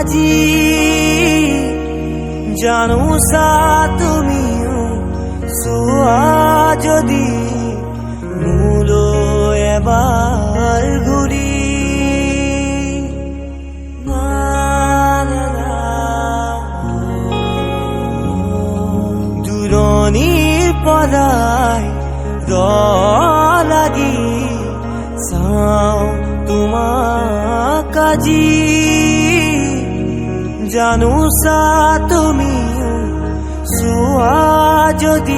আজি জানো চা তুমিও চোৱা যদি মোলৈ এবাৰ ঘূৰি দূৰণিৰ পৰাই লাগি চাওঁ তোমাক আজি জানো চা তুমিও চোৱা যদি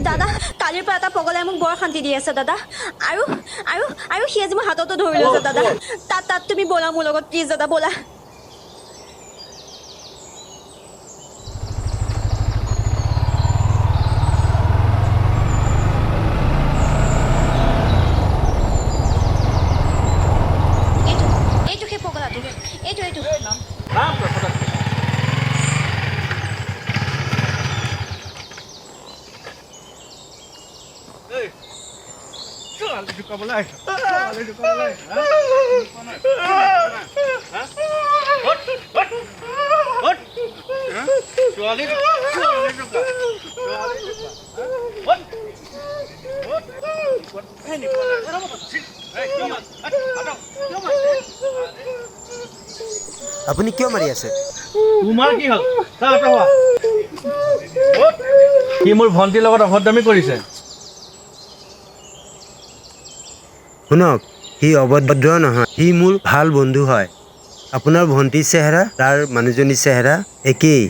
দাদা কালিৰ পৰা এটা পগলাই মোক বৰ শান্তি দি আছে দাদা আৰু আৰু আৰু সি আজি মোৰ হাততো ধৰি লৈছে দাদা তাত তুমি ব'লা মোৰ লগত প্লিজ দাদা ব'লা এইটো সেই পগলাটো এইটো আপুনি কিয় মাৰি আছে? তোমাৰ কি হ'ল? কি মোৰ ভণ্টিৰ লগত অভদ্ৰামি কৰিছে? শুনক, সি অভদ্ৰ নহয়, সি মোৰ ভাল বন্ধু হয়। আপোনাৰ ভণ্টিৰ চেহেৰা তাৰ মানুহজনীৰ চেহেৰা একেই,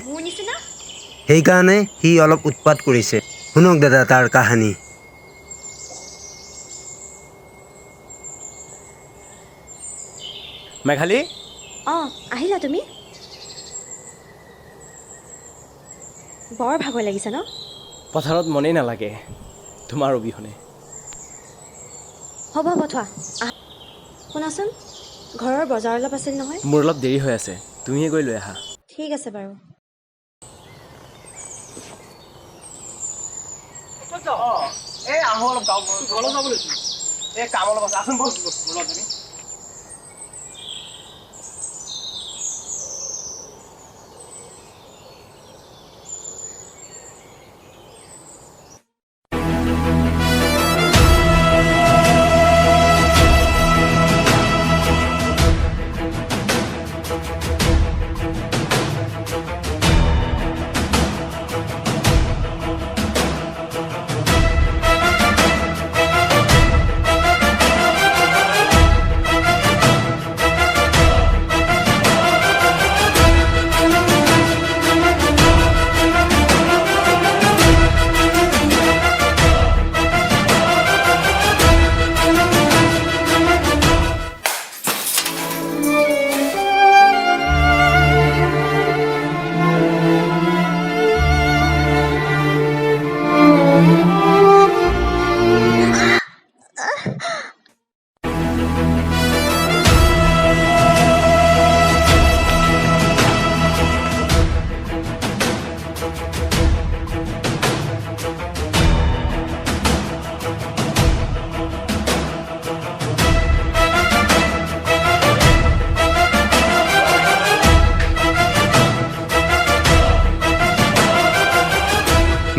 সেইকাৰণে সি অলপ উৎপাত কৰিছে। শুনক দাদা তাৰ কাহানী। মেঘালী, আহিলা তুমি বৰ ভাগৰ লাগিছে ন পথাৰত মনেই নালাগে তোমাৰ অবিহনে। হ'ব থোৱা শুনাচোন ঘৰৰ বজাৰ অলপ আছিল নহয় মোৰ অলপ দেৰি হৈ আছে, তুমিয়ে গৈ লৈ আহা। ঠিক আছে বাৰু কাম অলপ আছে আচোন বল তুমি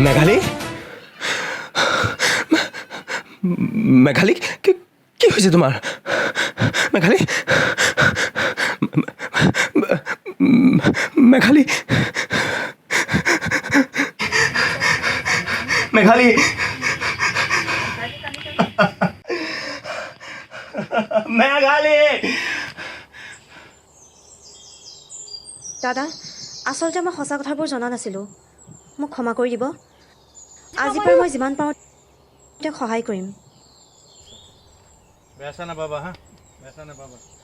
মেঘালী, মেঘালী কি হৈছে তোমাৰ? মেঘালী, মেঘালী, মেঘালী মেঘালী দাদা আচলতে মই সঁচা কথাবোৰ জনা নাছিলোঁ মোক ক্ষমা কৰি দিব আজিৰ পৰা মই যিমান পাৰোঁ তেওঁক সহায় কৰিম বেয়া চেয়া নাপাবা হা বেয়া চেয়া নাপাবা